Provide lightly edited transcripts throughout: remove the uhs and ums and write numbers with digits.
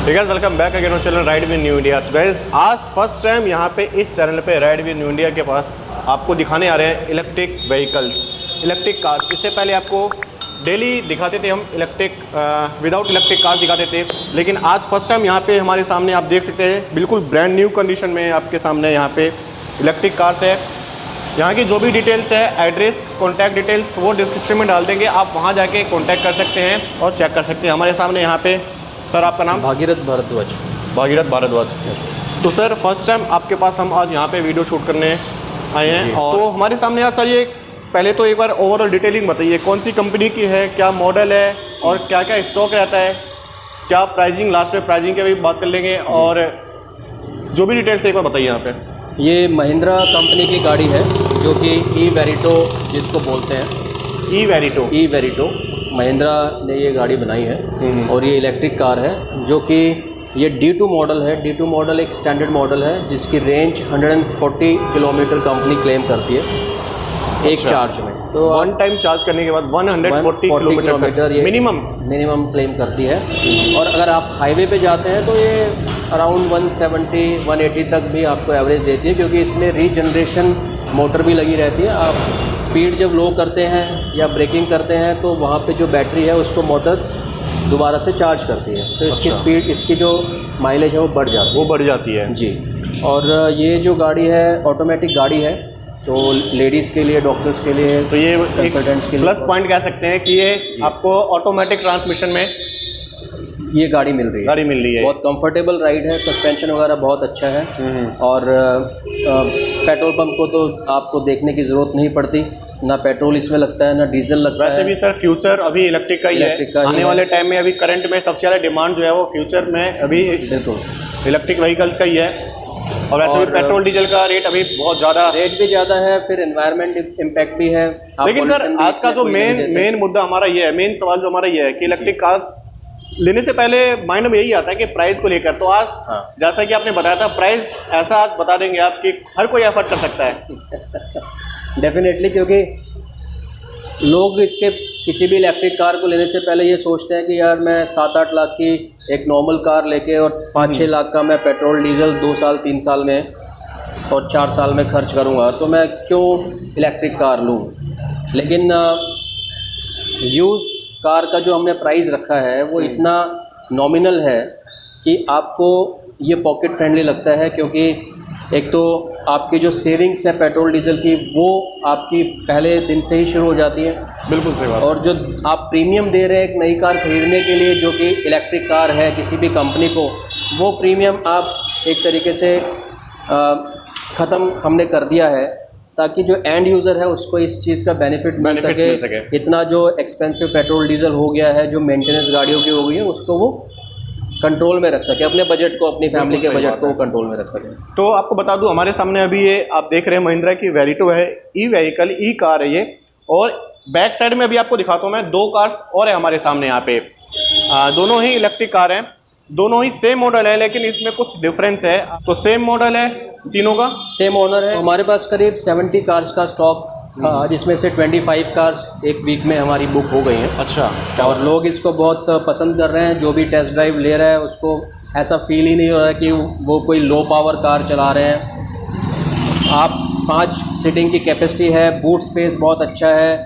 Guys welcome back again on channel ride with new India. तो guys आज first time यहाँ पे इस चैनल पे राइड विद न्यू इंडिया के पास आपको दिखाने आ रहे हैं इलेक्ट्रिक व्हीकल्स, इलेक्ट्रिक कार्स। इससे पहले आपको डेली दिखाते थे हम इलेक्ट्रिक विदाउट इलेक्ट्रिक कार्स दिखाते थे, लेकिन आज फर्स्ट टाइम यहाँ पे हमारे सामने आप देख सकते हैं बिल्कुल ब्रांड न्यू कंडीशन में आपके सामने यहाँ पे इलेक्ट्रिक कार्स है। यहाँ की जो भी डिटेल्स है, एड्रेस, कॉन्टैक्ट डिटेल्स वो डिस्क्रिप्शन में डाल देंगे, आप वहाँ जाके कॉन्टैक्ट कर सकते हैं और चेक कर सकते हैं। हमारे सामने यहाँ पे सर आपका नाम? भागीरथ भारद्वाज। भागीरथ भारद्वाज। तो सर फर्स्ट टाइम आपके पास हम आज यहाँ पे वीडियो शूट करने आए हैं, और तो हमारे सामने आज सर ये पहले तो एक बार ओवरऑल डिटेलिंग बताइए, कौन सी कंपनी की है, क्या मॉडल है और क्या क्या स्टॉक रहता है, क्या प्राइसिंग, लास्ट में प्राइसिंग की भी बात कर लेंगे, और जो भी डिटेल्स एक बार बताइए यहाँ पे। ये महिंद्रा कंपनी की गाड़ी है जो कि ई वेरिटो जिसको बोलते हैं। ई वेरिटो महिंद्रा ने ये गाड़ी बनाई है और ये इलेक्ट्रिक कार है जो कि ये D2 मॉडल है। D2 मॉडल एक स्टैंडर्ड मॉडल है जिसकी रेंज 140 किलोमीटर कंपनी क्लेम करती है एक चार्ज में। तो वन टाइम चार्ज करने के बाद 140 किलोमीटर ये मिनिमम क्लेम करती है। और अगर आप हाईवे पे जाते हैं तो ये अराउंड 170-180 तक भी आपको एवरेज देती है, क्योंकि इसमें रीजनरेशन मोटर भी लगी रहती है। आप स्पीड जब लो करते हैं या ब्रेकिंग करते हैं तो वहाँ पे जो बैटरी है उसको मोटर दोबारा से चार्ज करती है, तो इसकी स्पीड, इसकी जो माइलेज है वो बढ़ जाती है जी। और ये जो गाड़ी है ऑटोमेटिक गाड़ी है, तो लेडीज़ के लिए, डॉक्टर्स के लिए, तो ये कंसल्टेंट्स के लिए प्लस पॉइंट कह सकते हैं कि ये आपको ऑटोमेटिक ट्रांसमिशन में ये गाड़ी मिल रही है। बहुत कंफर्टेबल राइड है, सस्पेंशन वगैरह बहुत अच्छा है। और पेट्रोल पंप को तो आपको देखने की ज़रूरत नहीं पड़ती, ना पेट्रोल इसमें लगता है ना डीजल लगता है। वैसे भी सर फ्यूचर अभी इलेक्ट्रिक का ही है, आने वाले टाइम में अभी करंट में सबसे ज़्यादा डिमांड जो है वो फ्यूचर में अभी बिल्कुल इलेक्ट्रिक व्हीकल्स का ही है। और वैसे भी पेट्रोल डीजल का रेट अभी बहुत ज़्यादा है, फिर एनवायरमेंट इम्पैक्ट भी है। लेकिन सर आज का जो मेन मुद्दा हमारा ये है, मेन सवाल जो हमारा ये है कि इलेक्ट्रिक कार्स लेने से पहले माइंड में यही आता है कि प्राइस को लेकर। तो आज जैसा कि आपने बताया था, प्राइस ऐसा आज बता देंगे आप कि हर कोई एफर्ट कर सकता है। डेफिनेटली, क्योंकि लोग इसके किसी भी इलेक्ट्रिक कार को लेने से पहले ये सोचते हैं कि यार मैं 7-8 लाख की एक नॉर्मल कार लेके और 5-6 लाख का मैं पेट्रोल डीजल 2 साल 3 साल में और 4 साल में खर्च करूँगा, तो मैं क्यों इलेक्ट्रिक कार लूँ। लेकिन यूज्ड कार का जो हमने प्राइस रखा है वो इतना नॉमिनल है कि आपको ये पॉकेट फ्रेंडली लगता है, क्योंकि एक तो आपकी जो सेविंग्स है पेट्रोल डीजल की वो आपकी पहले दिन से ही शुरू हो जाती है। बिल्कुल सही बात। और जो आप प्रीमियम दे रहे हैं एक नई कार खरीदने के लिए जो कि इलेक्ट्रिक कार है किसी भी कंपनी को, वो प्रीमियम आप एक तरीके से ख़त्म हमने कर दिया है, ताकि जो एंड यूज़र है उसको इस चीज़ का बेनिफिट मिल सके। इतना जो एक्सपेंसिव पेट्रोल डीजल हो गया है, जो मेंटेनेंस गाड़ियों की हो गई है, उसको वो कंट्रोल में रख सके, अपने बजट को, अपनी फैमिली के बजट को कंट्रोल में रख सके। तो आपको बता दूं, हमारे सामने अभी ये आप देख रहे हैं महिंद्रा की वेरिटो है, ई व्हीकल, ई कार है ये। और बैक साइड में अभी आपको दिखाता हूँ मैं, 2 कार्स और है हमारे सामने यहाँ पे। दोनों ही इलेक्ट्रिक कार हैं, दोनों ही सेम मॉडल है, लेकिन इसमें कुछ डिफरेंस है। तो सेम मॉडल है, तीनों का सेम ओनर है। हमारे पास करीब 70 कार्स का स्टॉक था, जिसमें से 25 कार्स एक वीक में हमारी बुक हो गई हैं। अच्छा। और लोग इसको बहुत पसंद कर रहे हैं, जो भी टेस्ट ड्राइव ले रहा है उसको ऐसा फील ही नहीं हो रहा है कि वो कोई लो पावर कार चला रहे हैं। आप 5 सीटिंग की कैपेसिटी है, बूट स्पेस बहुत अच्छा है,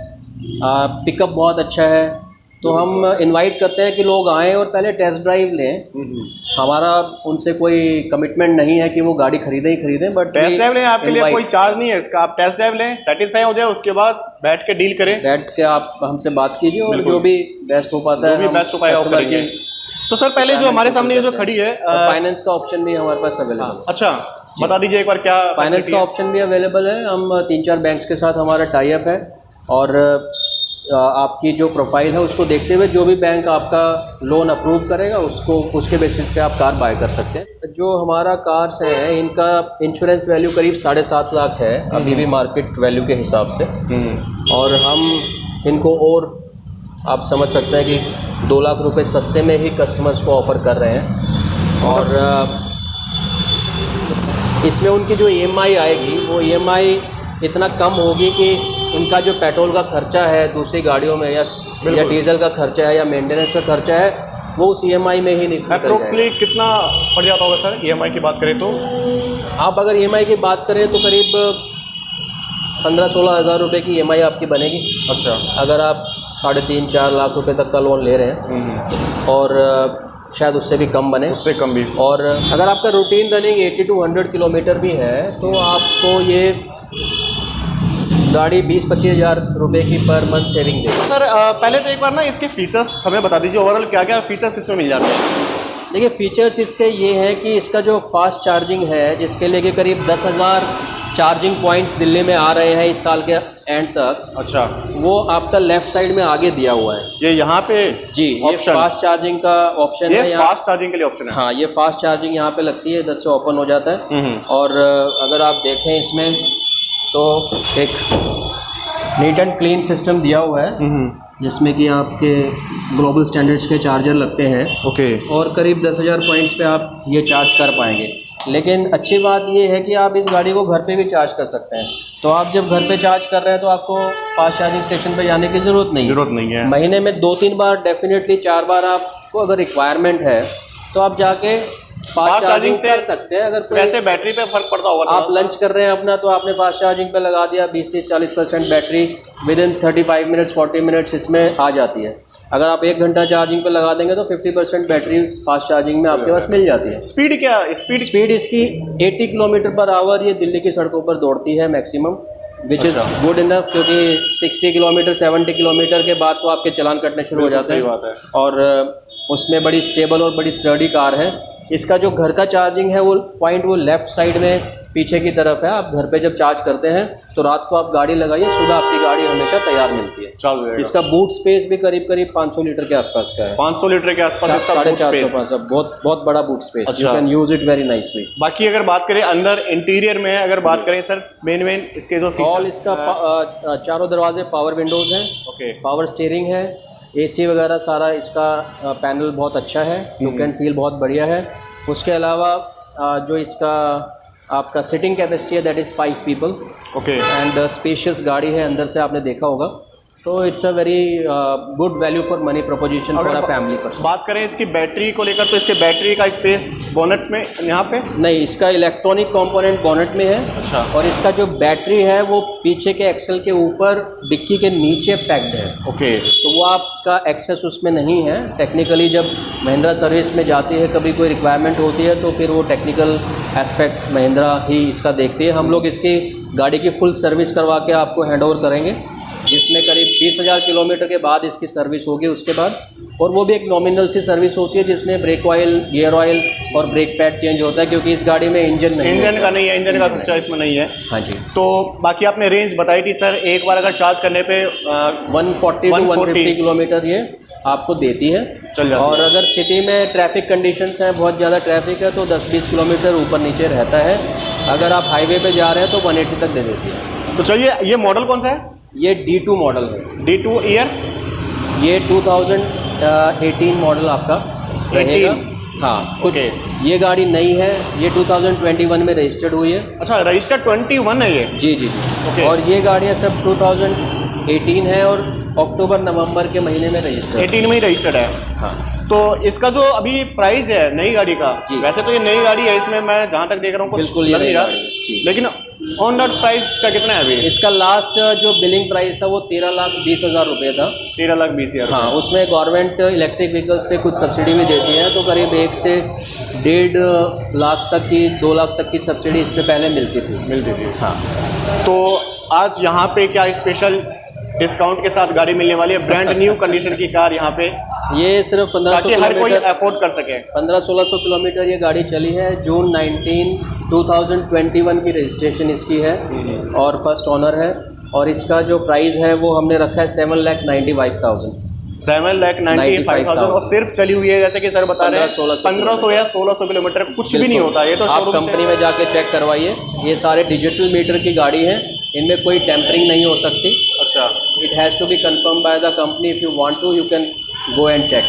पिकअप बहुत अच्छा है। तो हम इनवाइट करते हैं कि लोग आएँ और पहले टेस्ट ड्राइव लें। हमारा उनसे कोई कमिटमेंट नहीं है कि वो गाड़ी खरीदें ही खरीदें, बट टेस्ट ड्राइव लें, आपके लिए कोई चार्ज नहीं है इसका। आप टेस्ट ड्राइव लें, सेटिस्फाई हो जाए, उसके बाद बैठ के डील करें, बैठ के आप हमसे बात कीजिए और जो भी बेस्ट हो पाता है, बेस्ट हो पाएगा। तो सर पहले जो हमारे सामने जो खड़ी है, फाइनेंस का ऑप्शन भी हमारे पास अवेलेबल है। अच्छा, बता दीजिए एक बार क्या फाइनेंस का ऑप्शन भी अवेलेबल है। हम 3-4 बैंक्स के साथ हमारा टाई अप है और आपकी जो प्रोफाइल है उसको देखते हुए जो भी बैंक आपका लोन अप्रूव करेगा उसके बेसिस पे आप कार बाय कर सकते हैं। जो हमारा कार्स हैं इनका इंश्योरेंस वैल्यू करीब 7.5 लाख है अभी भी मार्केट वैल्यू के हिसाब से, और हम इनको और आप समझ सकते हैं कि 2 लाख रुपए सस्ते में ही कस्टमर्स को ऑफ़र कर रहे हैं। और इसमें उनकी जो EMI आएगी वो EMI इतना कम होगी कि उनका जो पेट्रोल का खर्चा है दूसरी गाड़ियों में या डीजल का खर्चा है या मेंटेनेंस का खर्चा है वो उस EMI में ही निकल जाएगा। अप्रोक्सली कितना पड़ जाता होगा सर EMI की बात करें तो? आप अगर EMI की बात करें तो करीब 15-16 हज़ार रुपये की EMI आपकी बनेगी। अच्छा। अगर आप 3.5-4 लाख रुपए तक का लोन ले रहे हैं और शायद उससे भी कम बने, उससे कम भी। और अगर आपका रूटीन रनिंग 80 to 100 किलोमीटर भी है तो आपको ये गाड़ी 20-25 हज़ार रुपये की पर मंथ सेविंग देगी। सर पहले तो एक बार ना इसके फीचर्स हमें बता दीजिए, ओवरऑल क्या क्या फीचर्स इसमें मिल जाते हैं? देखिए फीचर्स इसके ये हैं कि इसका जो फास्ट चार्जिंग है जिसके लिए कि करीब 10,000 चार्जिंग पॉइंट्स दिल्ली में आ रहे हैं इस साल के एंड तक। अच्छा। वो आपका लेफ्ट साइड में आगे दिया हुआ है ये यहाँ पे जी, ये फास्ट चार्जिंग का ऑप्शन है। ये फास्ट चार्जिंग के लिए ऑप्शन है? हाँ, ये फास्ट चार्जिंग यहाँ पे लगती है, इधर से ओपन हो जाता है। और अगर आप देखें इसमें तो एक नीट एंड क्लीन सिस्टम दिया हुआ है जिसमें कि आपके ग्लोबल स्टैंडर्ड्स के चार्जर लगते हैं। ओके। और करीब 10,000 पॉइंट्स पे आप ये चार्ज कर पाएंगे। लेकिन अच्छी बात ये है कि आप इस गाड़ी को घर पे भी चार्ज कर सकते हैं। तो आप जब घर पे चार्ज कर रहे हैं तो आपको फास्ट चार्जिंग स्टेशन पे जाने की ज़रूरत नहीं है। महीने में 2-3 बार, डेफिनेटली 4 बार आपको अगर रिक्वायरमेंट है तो आप जाके फास्ट चार्जिंग कर सकते हैं। अगर वैसे बैटरी पे फर्क पड़ता होगा? आप लंच कर रहे हैं अपना तो आपने फास्ट चार्जिंग पे लगा दिया, 20-30-40% battery with in 35 minutes 40 minutes इसमें आ जाती है। अगर आप 1 घंटा चार्जिंग पे लगा देंगे तो 50% बैटरी फास्ट चार्जिंग में आपके पास मिल जाती है। स्पीड क्या? स्पीड इसकी 80 किलोमीटर पर आवर ये दिल्ली की सड़कों पर दौड़ती है maximum, which is good enough, क्योंकि 60 किलोमीटर 70 किलोमीटर के बाद तो आपके चालान कटने शुरू हो जाते हैं। बात है। और उसमें बड़ी स्टेबल और बड़ी स्टर्डी कार है। इसका जो घर का चार्जिंग है वो पॉइंट वो लेफ़्ट साइड में पीछे की तरफ है। आप घर पे जब चार्ज करते हैं तो रात को आप गाड़ी लगाइए, सुबह आपकी गाड़ी हमेशा तैयार मिलती है। इसका बूट स्पेस भी करीब 500 लीटर के आसपास का है। 500 लीटर के आसपास? 450 बहुत बड़ा boot space. You can use it very nicely. बाकी अगर बात करें अंदर इंटीरियर में अगर बात करें सर, मेन इसके जो ऑल इसका चारों दरवाजे पावर विंडोज़ हैं। ओके। पावर स्टीयरिंग है, AC वगैरह सारा इसका पैनल बहुत अच्छा है, लुक एंड फील बहुत बढ़िया है। उसके अलावा जो इसका आपका सिटिंग कैपेसिटी है that is 5 people. Okay. And spacious गाड़ी है, अंदर से आपने देखा होगा। तो it's a very good value for money proposition for a family person. बात करें इसकी बैटरी को लेकर तो इसके बैटरी का स्पेस बोनेट में यहाँ पे नहीं, इसका इलेक्ट्रॉनिक कंपोनेंट बोनेट में है। अच्छा। और इसका जो बैटरी है वो पीछे के एक्सल के ऊपर डिक्की के नीचे पैक्ड है। ओके। तो वो आपका एक्सेस उसमें नहीं है। टेक्निकली जब महिंद्रा सर्विस में जाती है, कभी कोई रिक्वायरमेंट होती है तो फिर वो टेक्निकल एस्पेक्ट महिंद्रा ही इसका देखती है। हम लोग इसकी गाड़ी की फुल सर्विस करवा के आपको हैंड ओवर करेंगे, जिसमें करीब 20,000 किलोमीटर के बाद इसकी सर्विस होगी उसके बाद। और वो भी एक नॉमिनल सी सर्विस होती है जिसमें ब्रेक ऑयल, गियर ऑयल और ब्रेक पैड चेंज होता है, क्योंकि इस गाड़ी में इंजन नहीं है। इंजन का खर्चा इसमें नहीं है। हाँ जी। तो बाकी आपने रेंज बताई थी सर, एक बार अगर चार्ज करने पे 140 to 150 किलोमीटर ये आपको देती है। चल जाती और अगर सिटी में ट्रैफिक कंडीशंस हैं, बहुत ज़्यादा ट्रैफिक है, तो 10-20 किलोमीटर ऊपर नीचे रहता है। अगर आप हाईवे पे जा रहे हैं तो 180 तक दे देती है। तो चलिए, ये मॉडल कौन सा है? ये D2 मॉडल है। D2 year? ये 2018 मॉडल आपका रहेगा। हाँ, कुछ ये गाड़ी नई है, ये 2021 में रजिस्टर्ड हुई है। अच्छा, रजिस्टर्ड 21 है ये? जी। ओके। और ये गाड़ियाँ सब 2018 है और अक्टूबर-नवंबर के महीने में रजिस्टर्ड। 18 में ही रजिस्टर्ड है। हाँ। तो इसका जो अभी प्राइस है नई गाड़ी का, वैसे तो ये नई गाड़ी है, इसमें मैं जहाँ तक देख रहा हूँ कुछ बिल्कुल ये नई गाड़ी है जी। लेकिन ऑन रोड प्राइस का कितना है अभी? इसका लास्ट जो बिलिंग प्राइस था वो 13,20,000 रुपये था। 13,20,000। हाँ, उसमें गवर्नमेंट इलेक्ट्रिक व्हीकल्स पे कुछ सब्सिडी भी देती है, तो करीब 1 से 1.5 लाख तक की, 2 लाख तक की सब्सिडी इस पे पहले मिलती थी। हाँ। तो आज यहाँ पे क्या स्पेशल डिस्काउंट के साथ गाड़ी मिलने वाली है? ब्रांड न्यू कंडीशन की कार यहाँ पे, ये सिर्फ 1500 हर कोई किलोमीटर अफोर्ड कर सके। 1500-1600 किलोमीटर ये गाड़ी चली है। जून 19, 2021 की रजिस्ट्रेशन इसकी है और फर्स्ट ऑनर है। और इसका जो प्राइस है वो हमने रखा है 7,95,000। 7,95,000 और सिर्फ चली हुई है, जैसे कि सर बता रहे हैं 1500 या 1600 किलोमीटर, कुछ भी नहीं होता ये तो। आप कंपनी में जाके चेक करवाइए, ये सारे डिजिटल मीटर की गाड़ी है, इनमें कोई टेम्परिंग नहीं हो सकती। अच्छा, it has to be confirm by the company, if you want to you can go and check.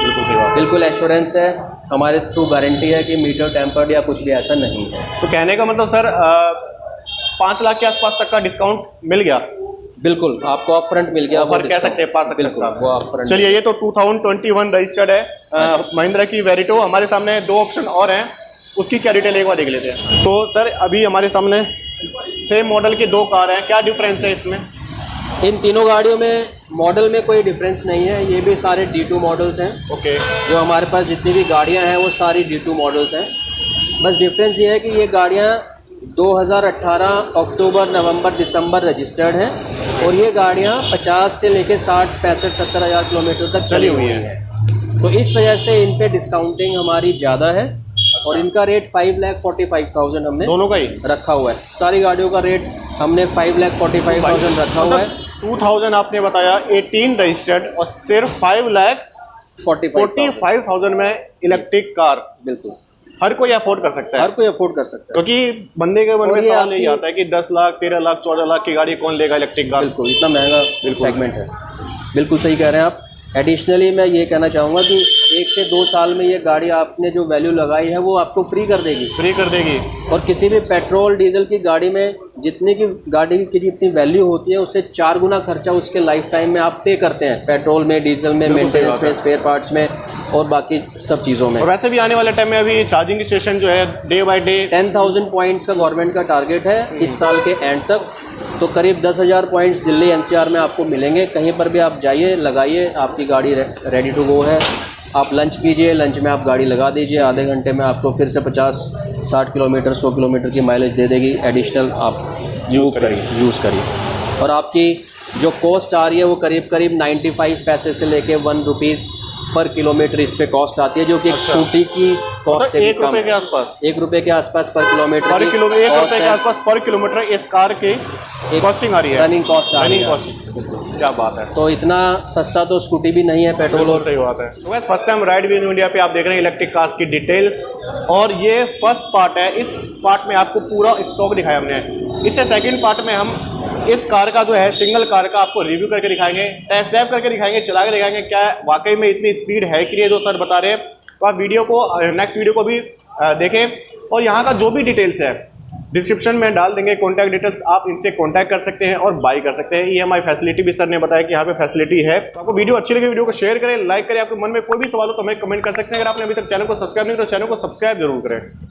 बिल्कुल सही बात। बिल्कुल एश्योरेंस है, हमारे थ्रू गारंटी है कि मीटर टेम्पर्ड या कुछ भी ऐसा नहीं है। तो कहने का मतलब सर 5 लाख के आसपास तक का डिस्काउंट मिल गया। बिल्कुल, आपको अप फ्रंट मिल गया, ऑफर कह सकते हैं 5 लाख बिल्कुल तक का। वो अप फ्रंट। चलिए, ये तो 2021 रजिस्टर्ड है महिंद्रा की वेरिटो। हमारे सामने 2 ऑप्शन और हैं, उसकी क्या डिटेल एक बार देख लेते हैं। तो सर अभी हमारे सामने सेम मॉडल की 2 कार हैं, क्या डिफरेंस है इसमें? इन तीनों गाड़ियों में मॉडल में कोई डिफरेंस नहीं है, ये भी सारे D2 मॉडल्स हैं। ओके। जो हमारे पास जितनी भी गाड़ियां हैं वो सारी D2 मॉडल्स हैं। बस डिफरेंस ये है कि ये गाड़ियां 2018 अक्टूबर, नवंबर, दिसंबर रजिस्टर्ड हैं और ये गाड़ियां 50 से लेके 60, 65, 70 हज़ार किलोमीटर तक चली हुई हैं। तो इस वजह से इन पे डिस्काउंटिंग हमारी ज़्यादा है और इनका रेट 5,45,000 हमने दोनों का ही रखा हुआ है। सारी गाड़ियों का रेट हमने 5,45,000 रखा हुआ है। 2000 आपने बताया 18 रजिस्टर्ड और सिर्फ 5,45,000 में इलेक्ट्रिक कार बिल्कुल हर कोई अफोर्ड कर सकता है। हर कोई अफोर्ड कर सकता है, क्योंकि बंदे के मन में और ये सवाल यही आपकी- आता है कि 10 लाख, 13 लाख, 14 लाख की गाड़ी कौन लेगा इलेक्ट्रिक कार। बिल्कुल इतना महंगा सेगमेंट है। बिल्कुल सही कह रहे हैं आप। एडिशनली मैं ये कहना चाहूँगा कि 1 से 2 साल में ये गाड़ी आपने जो वैल्यू लगाई है वो आपको फ्री कर देगी। फ्री कर देगी। और किसी भी पेट्रोल डीजल की गाड़ी में जितनी की गाड़ी की जितनी वैल्यू होती है उससे 4 गुना खर्चा उसके लाइफ टाइम में आप पे करते हैं, पेट्रोल में, डीजल में, मेंटेनेंस में, स्पेयर पार्ट्स में और बाकी सब चीज़ों में। और वैसे भी आने वाले टाइम में अभी चार्जिंग स्टेशन जो है डे बाय डे 10,000 पॉइंट्स का गवर्नमेंट का टारगेट है इस साल के एंड तक। तो करीब 10,000 पॉइंट्स दिल्ली NCR में आपको मिलेंगे। कहीं पर भी आप जाइए, लगाइए, आपकी गाड़ी रेडी टू गो है। आप लंच कीजिए, लंच में आप गाड़ी लगा दीजिए, आधे घंटे में आपको फिर से 50-60 किलोमीटर, 100 किलोमीटर की माइलेज दे देगी। एडिशनल आप यूज़ करिए और आपकी जो कॉस्ट आ रही है वो करीब 95 पैसे से लेके 1 रुपीज़ पर किलोमीटर इस पे कॉस्ट आती है, जो कि एक स्कूटी की कॉस्ट से भी कम है। 1 रुपये के आसपास, 1 रुपये के आसपास पर किलोमीटर पर की किलोमीटर 1 cost रुपये के है। आसपास पर किलोमीटर इस कार की कॉस्टिंग आ रही है, रनिंग कॉस्ट आ रही रनिंग है। कॉस्ट। क्या बात है। तो इतना सस्ता तो स्कूटी भी नहीं है पेट्रोल। और सही बात है। तो वैसे first time ride with India पे आप देख रहे हैं इलेक्ट्रिक कार्स की डिटेल्स, और ये फर्स्ट पार्ट है। इस पार्ट में आपको पूरा स्टॉक दिखाया हमने। इससे सेकंड पार्ट में हम इस कार का जो है सिंगल कार का आपको रिव्यू करके दिखाएंगे, टेस्ट ड्राइव करके दिखाएंगे, चला के दिखाएंगे क्या वाकई में इतनी स्पीड है कि ये जो सर बता रहे हैं। तो आप वीडियो को, नेक्स्ट वीडियो को भी देखें, और यहाँ का जो भी डिटेल्स है डिस्क्रिप्शन में डाल देंगे, कॉन्टैक्ट डिटेल्स, आप इनसे कॉन्टैक्ट कर सकते हैं और बाई कर सकते हैं। EMI फैसिलिटी भी सर ने बताया कि यहाँ पे फैसिलिटी है। तो आपको वीडियो अच्छी लगे, वीडियो को शेयर करें, लाइक करें। आपके मन में कोई भी सवाल हो तो हमें कमेंट कर सकते हैं। अगर आपने अभी तक चैनल को सब्सक्राइब नहीं किया तो चैनल को सब्सक्राइब जरूर करें।